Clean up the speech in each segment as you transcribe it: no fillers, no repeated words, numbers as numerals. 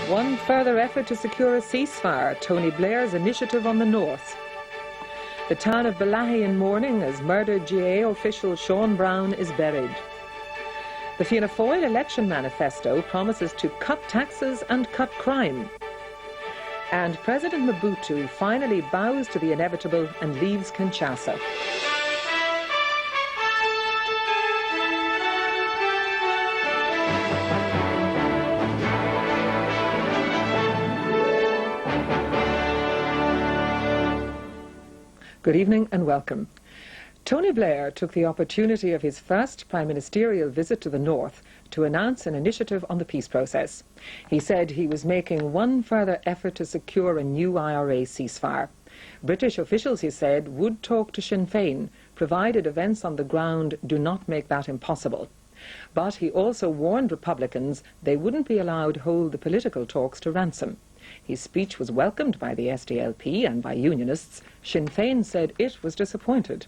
One further effort to secure a ceasefire, Tony Blair's initiative on the north. The town of Balahy in mourning as murdered GA official Sean Brown is buried. The Fianna Fáil election manifesto promises to cut taxes and cut crime. And President Mobutu finally bows to the inevitable and leaves Kinshasa. Good evening and welcome. Tony Blair took the opportunity of his first prime ministerial visit to the north to announce an initiative on the peace process. He said he was making one further effort to secure a new IRA ceasefire. British officials, he said, would talk to Sinn Féin, provided events on the ground do not make that impossible. But he also warned Republicans they wouldn't be allowed to hold the political talks to ransom. His speech was welcomed by the SDLP and by unionists. Sinn Féin said it was disappointed.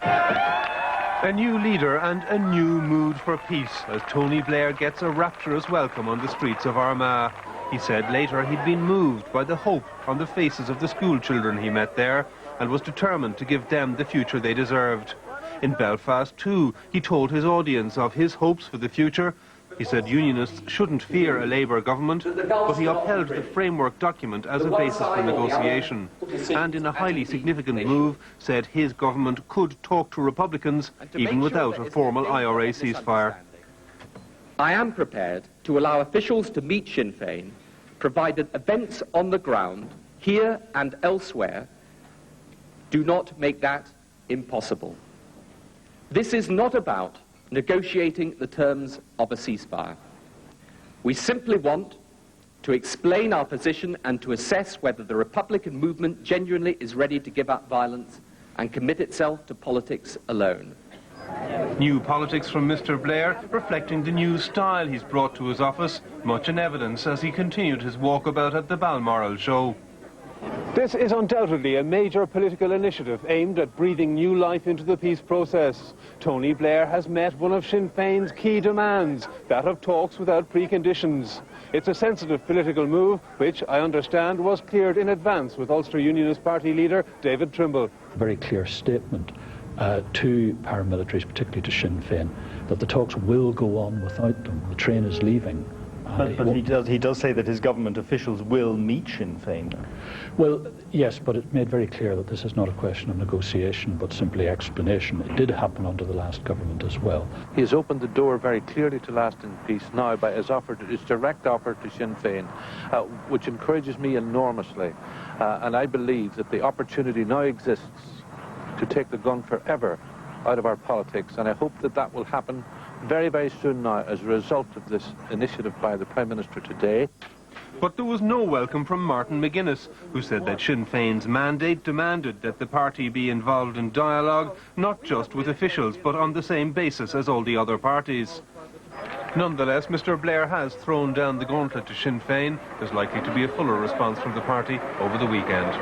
A new leader and a new mood for peace as Tony Blair gets a rapturous welcome on the streets of Armagh. He said later he'd been moved by the hope on the faces of the school children he met there and was determined to give them the future they deserved. In Belfast too, he told his audience of his hopes for the future. He said unionists shouldn't fear a Labour government, but he upheld the framework document as a basis for negotiation. And in a highly significant move, said his government could talk to Republicans even without a formal IRA ceasefire. I am prepared to allow officials to meet Sinn Féin, provided events on the ground, here and elsewhere, do not make that impossible. This is not about negotiating the terms of a ceasefire. We simply want to explain our position and to assess whether the Republican movement genuinely is ready to give up violence and commit itself to politics alone. New politics from Mr. Blair, reflecting the new style he's brought to his office, much in evidence as he continued his walkabout at the Balmoral show. This is undoubtedly a major political initiative aimed at breathing new life into the peace process. Tony Blair has met one of Sinn Féin's key demands, that of talks without preconditions. It's a sensitive political move, which, I understand, was cleared in advance with Ulster Unionist Party leader David Trimble. A very clear statement to paramilitaries, particularly to Sinn Féin, that the talks will go on without them. The train is leaving. But he does say that his government officials will meet Sinn Féin. Well, yes, but it made very clear that this is not a question of negotiation, but simply explanation. It did happen under the last government as well. He has opened the door very clearly to lasting peace now by his direct offer to Sinn Féin, which encourages me enormously. And I believe that the opportunity now exists to take the gun forever out of our politics, and I hope that that will happen very, very soon now as a result of this initiative by the Prime Minister today. But there was no welcome from Martin McGuinness, who said that Sinn Féin's mandate demanded that the party be involved in dialogue, not just with officials, but on the same basis as all the other parties. Nonetheless, Mr. Blair has thrown down the gauntlet to Sinn Féin. There's likely to be a fuller response from the party over the weekend.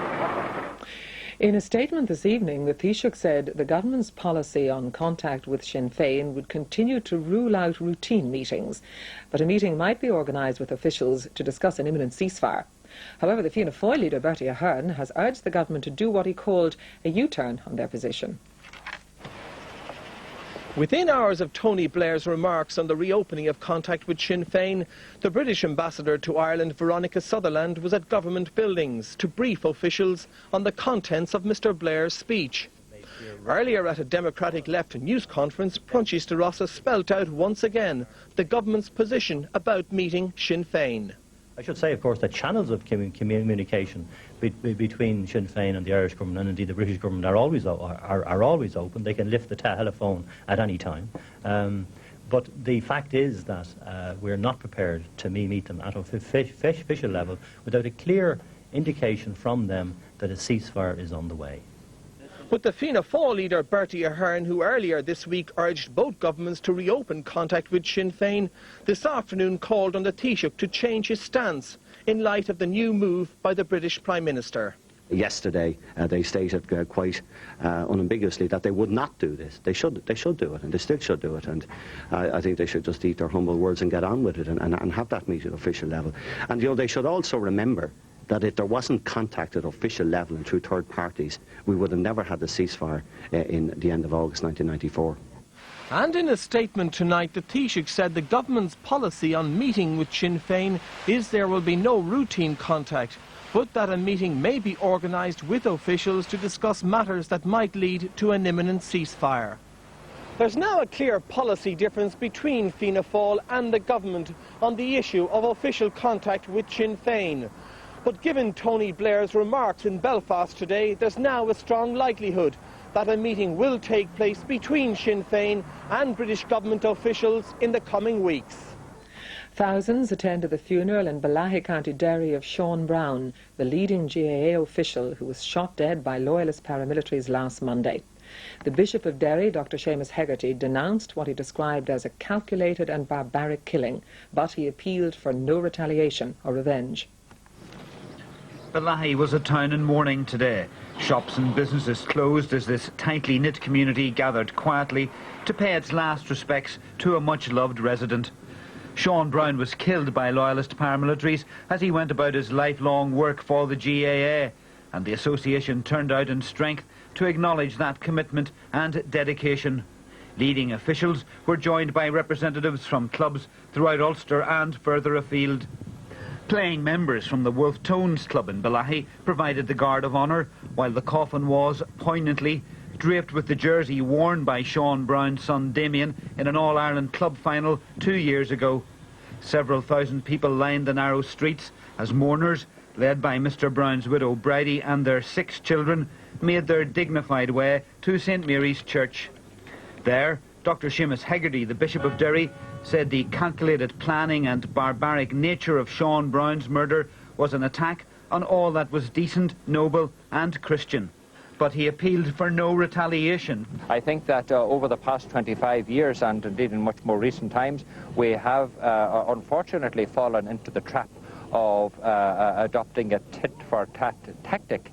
In a statement this evening, the Taoiseach said the government's policy on contact with Sinn Féin would continue to rule out routine meetings, but a meeting might be organised with officials to discuss an imminent ceasefire. However, the Fianna Fáil leader Bertie Ahern has urged the government to do what he called a U-turn on their position. Within hours of Tony Blair's remarks on the reopening of contact with Sinn Féin, the British ambassador to Ireland, Veronica Sutherland, was at government buildings to brief officials on the contents of Mr. Blair's speech. Earlier at a Democratic Left news conference, Prunchis de Rossa spelt out once again the government's position about meeting Sinn Féin. I should say, of course, that channels of communication between Sinn Féin and the Irish government, and indeed the British government, are always open. They can lift the telephone at any time. But the fact is that we're not prepared to meet them at an official level without a clear indication from them that a ceasefire is on the way. But the Fianna Fáil leader Bertie Ahern, who earlier this week urged both governments to reopen contact with Sinn Féin, this afternoon called on the Taoiseach to change his stance in light of the new move by the British Prime Minister. Yesterday, they stated quite unambiguously that they would not do this. They should do it, and they still should do it. And I think they should just eat their humble words and get on with it, and have that meeting at official level. And they should also remember that if there wasn't contact at official level and through third parties, we would have never had the ceasefire in the end of August 1994. And in a statement tonight, the Taoiseach said the government's policy on meeting with Sinn Féin is there will be no routine contact, but that a meeting may be organised with officials to discuss matters that might lead to an imminent ceasefire. There's now a clear policy difference between Fianna Fáil and the government on the issue of official contact with Sinn Féin. But given Tony Blair's remarks in Belfast today, there's now a strong likelihood that a meeting will take place between Sinn Féin and British government officials in the coming weeks. Thousands attended the funeral in Balahi, County Derry of Sean Brown, the leading GAA official who was shot dead by loyalist paramilitaries last Monday. The Bishop of Derry, Dr. Seamus Hegarty, denounced what he described as a calculated and barbaric killing, but he appealed for no retaliation or revenge. Balahi was a town in mourning today. Shops and businesses closed as this tightly knit community gathered quietly to pay its last respects to a much-loved resident. Sean Brown was killed by loyalist paramilitaries as he went about his lifelong work for the GAA, and the association turned out in strength to acknowledge that commitment and dedication. Leading officials were joined by representatives from clubs throughout Ulster and further afield. Playing members from the Wolf Tones Club in Balahi provided the guard of honour, while the coffin was, poignantly, draped with the jersey worn by Sean Brown's son Damien in an All-Ireland club final 2 years ago. Several thousand people lined the narrow streets as mourners, led by Mr Brown's widow Bridie and their 6 children, made their dignified way to St Mary's Church. There, Dr Seamus Hegarty, the Bishop of Derry, said the calculated planning and barbaric nature of Sean Brown's murder was an attack on all that was decent, noble and Christian. But he appealed for no retaliation. I think that over the past 25 years, and indeed in much more recent times, we have unfortunately fallen into the trap of adopting a tit-for-tat tactic.